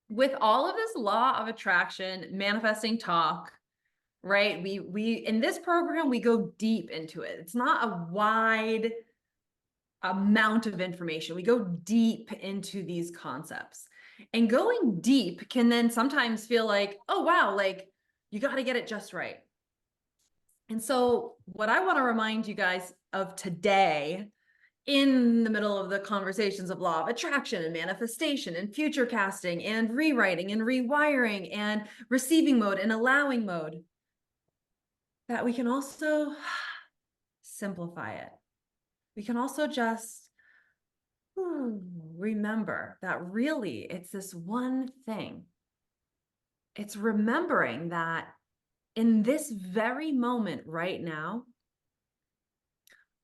with all of this law of attraction, manifesting talk, right? We in this program, we go deep into it. It's not a wide amount of information. We go deep into these concepts. And going deep can then sometimes feel like, oh, wow, like you got to get it just right. And so what I want to remind you guys of today, in the middle of the conversations of law of attraction and manifestation and future casting and rewriting and rewiring and receiving mode and allowing mode, that we can also simplify it. We can also just remember that really it's this one thing. It's remembering that in this very moment right now,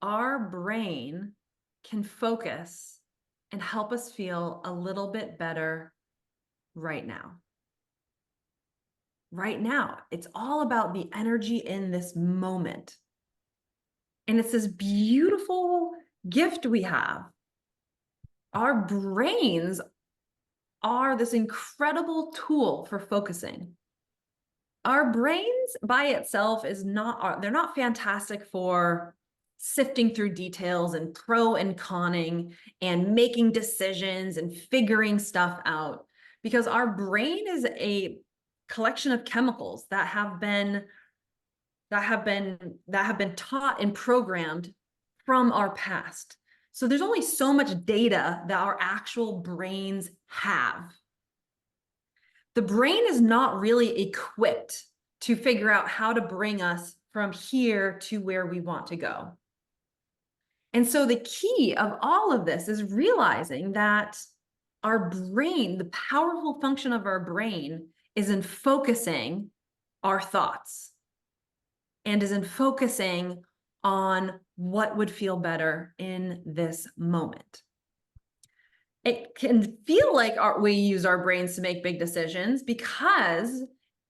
our brain can focus and help us feel a little bit better right now. Right now, it's all about the energy in this moment. And it's this beautiful gift we have. Our brains are this incredible tool for focusing. Our brains by itself they're not fantastic for sifting through details and pro and conning and making decisions and figuring stuff out, because our brain is a collection of chemicals that have been taught and programmed from our past. So there's only so much data that our actual brains have. The brain is not really equipped to figure out how to bring us from here to where we want to go. And so the key of all of this is realizing that our brain, the powerful function of our brain, is in focusing our thoughts and is in focusing on what would feel better in this moment. It can feel like we use our brains to make big decisions because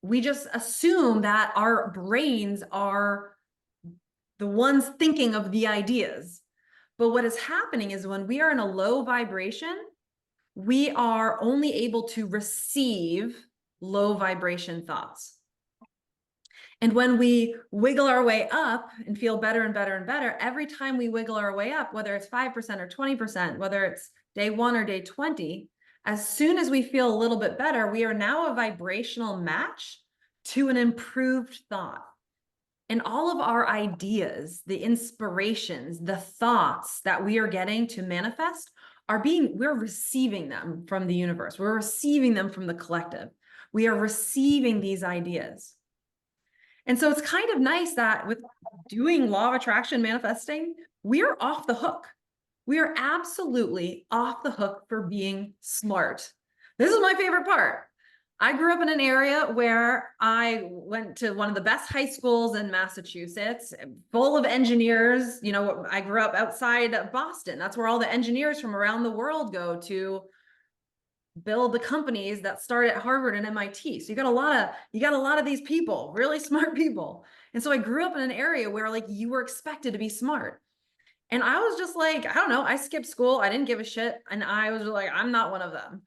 we just assume that our brains are the ones thinking of the ideas. But what is happening is when we are in a low vibration, we are only able to receive low vibration thoughts. And when we wiggle our way up and feel better and better and better, every time we wiggle our way up, whether it's 5% or 20%, whether it's day 1 or day 20, as soon as we feel a little bit better, we are now a vibrational match to an improved thought. And all of our ideas, the inspirations, the thoughts that we are getting to manifest we're receiving them from the universe. We're receiving them from the collective. We are receiving these ideas. And so it's kind of nice that with doing law of attraction manifesting, we're off the hook. We are absolutely off the hook for being smart. This is my favorite part. I grew up in an area where I went to one of the best high schools in Massachusetts, full of engineers. You know, I grew up outside of Boston. That's where all the engineers from around the world go to build the companies that start at Harvard and MIT. So you got a lot of these people, really smart people. And so I grew up in an area where like you were expected to be smart. And I was just like, I don't know, I skipped school. I didn't give a shit. And I was like, I'm not one of them.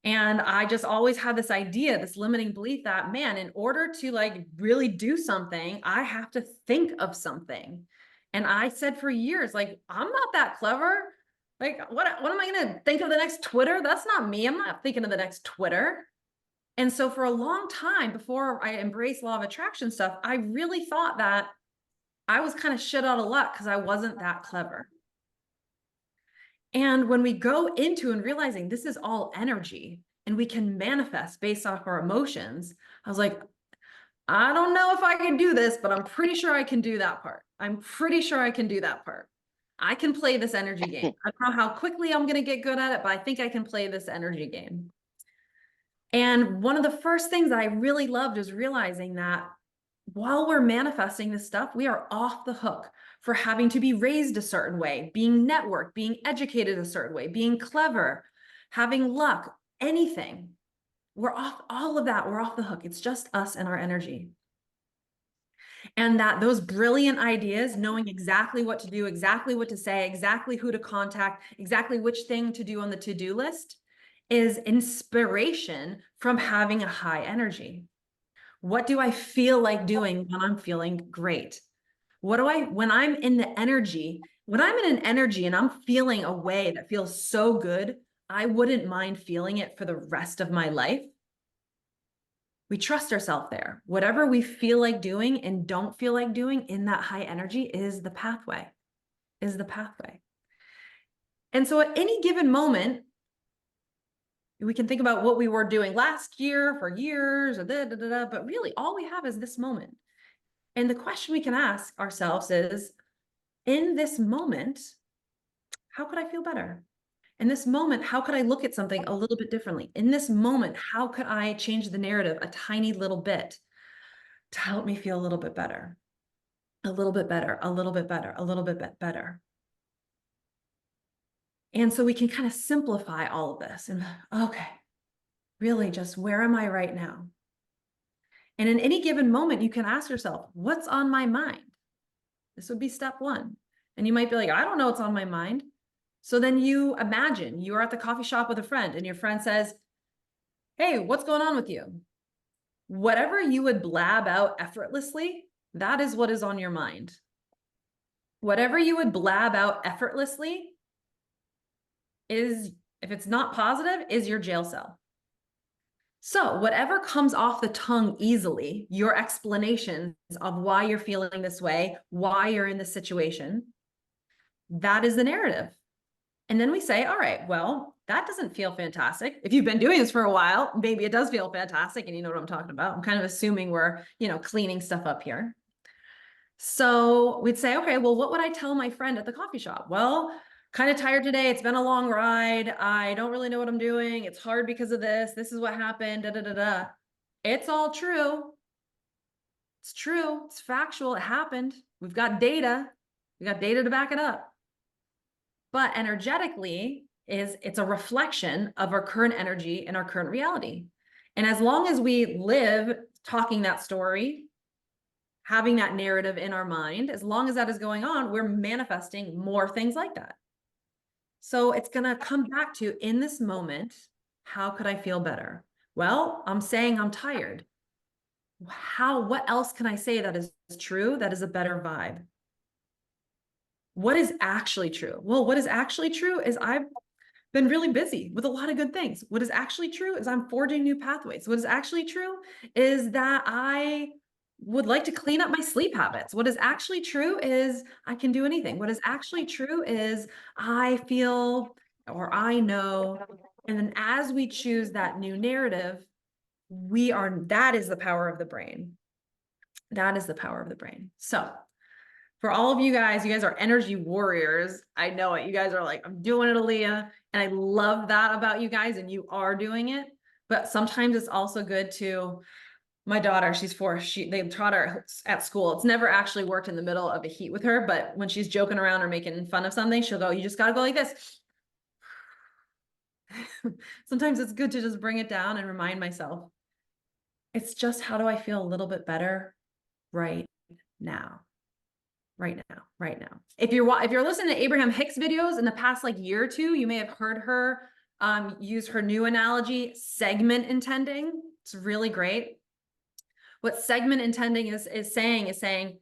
And I just always had this idea, this limiting belief that, man, in order to like really do something, I have to think of something. And I said for years, like, I'm not that clever. Like, what am I going to think of the next Twitter? That's not me. I'm not thinking of the next Twitter. And so for a long time before I embraced law of attraction stuff, I really thought that I was kind of shit out of luck because I wasn't that clever. And when we go into and realizing this is all energy and we can manifest based off our emotions, I was like, I don't know if I can do this, but I'm pretty sure I can do that part. I'm pretty sure I can do that part. I can play this energy game. I don't know how quickly I'm going to get good at it, but I think I can play this energy game. And one of the first things I really loved is realizing that while we're manifesting this stuff, we are off the hook for having to be raised a certain way, being networked, being educated a certain way, being clever, having luck, anything. We're off all of that. We're off the hook. It's just us and our energy. And that those brilliant ideas, knowing exactly what to do, exactly what to say, exactly who to contact, exactly which thing to do on the to-do list is inspiration from having a high energy. What do I feel like doing when I'm feeling great? When I'm in the energy, when I'm in an energy and I'm feeling a way that feels so good, I wouldn't mind feeling it for the rest of my life. We trust ourselves there. Whatever we feel like doing and don't feel like doing in that high energy is the pathway, is the pathway. And so at any given moment, we can think about what we were doing last year for years, or but really all we have is this moment. And the question we can ask ourselves is, in this moment, how could I feel better? In this moment, how could I look at something a little bit differently? In this moment, how could I change the narrative a tiny little bit to help me feel a little bit better? A little bit better, a little bit better, a little bit better. And so we can kind of simplify all of this and, okay, really just where am I right now? And in any given moment, you can ask yourself, what's on my mind? This would be step one. And you might be like, I don't know what's on my mind. So then you imagine you're at the coffee shop with a friend and your friend says, hey, what's going on with you? Whatever you would blab out effortlessly, that is what is on your mind. Whatever you would blab out effortlessly is, if it's not positive, is your jail cell. So whatever comes off the tongue easily, your explanations of why you're feeling this way, why you're in this situation, that is the narrative. And then we say, all right, well, that doesn't feel fantastic. If you've been doing this for a while, maybe it does feel fantastic and you know what I'm talking about. I'm kind of assuming we're, cleaning stuff up here. So we'd say, okay, well, what would I tell my friend at the coffee shop? Well, kind of tired today. It's been a long ride. I don't really know what I'm doing. It's hard because of this. This is what happened. Da, da, da, da. It's all true. It's true. It's factual. It happened. We've got data. We got data to back it up. But energetically, it's a reflection of our current energy and our current reality. And as long as we live talking that story, having that narrative in our mind, as long as that is going on, we're manifesting more things like that. So it's going to come back to, in this moment, how could I feel better? Well, I'm saying I'm tired. What else can I say that is true? That is a better vibe. What is actually true? Well, what is actually true is I've been really busy with a lot of good things. What is actually true is I'm forging new pathways. What is actually true is that I would like to clean up my sleep habits. What is actually true is I can do anything. What is actually true is I feel, or I know. And then as we choose that new narrative, that is the power of the brain. That is the power of the brain. So for all of you guys are energy warriors. I know it. You guys are like, I'm doing it, Alleah. And I love that about you guys, and you are doing it. But sometimes it's also good to, my daughter, she's 4, they taught her at school. It's never actually worked in the middle of a heat with her, but when she's joking around or making fun of something, she'll go, you just got to go like this. Sometimes it's good to just bring it down and remind myself, it's just, how do I feel a little bit better right now? Right now. If you're listening to Abraham Hicks videos in the past year or two, you may have heard her use her new analogy, segment intending. It's really great. What segment intending is saying,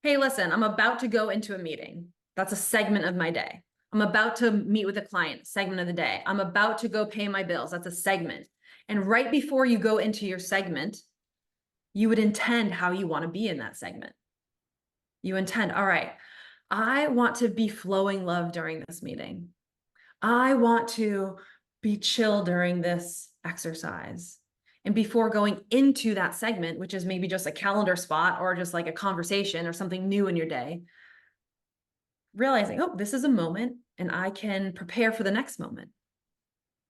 hey, listen, I'm about to go into a meeting. That's a segment of my day. I'm about to meet with a client, segment of the day. I'm about to go pay my bills. That's a segment. And right before you go into your segment, you would intend how you want to be in that segment. You intend, all right, I want to be flowing love during this meeting. I want to be chill during this exercise. And before going into that segment, which is maybe just a calendar spot or just like a conversation or something new in your day, realizing, oh, this is a moment and I can prepare for the next moment.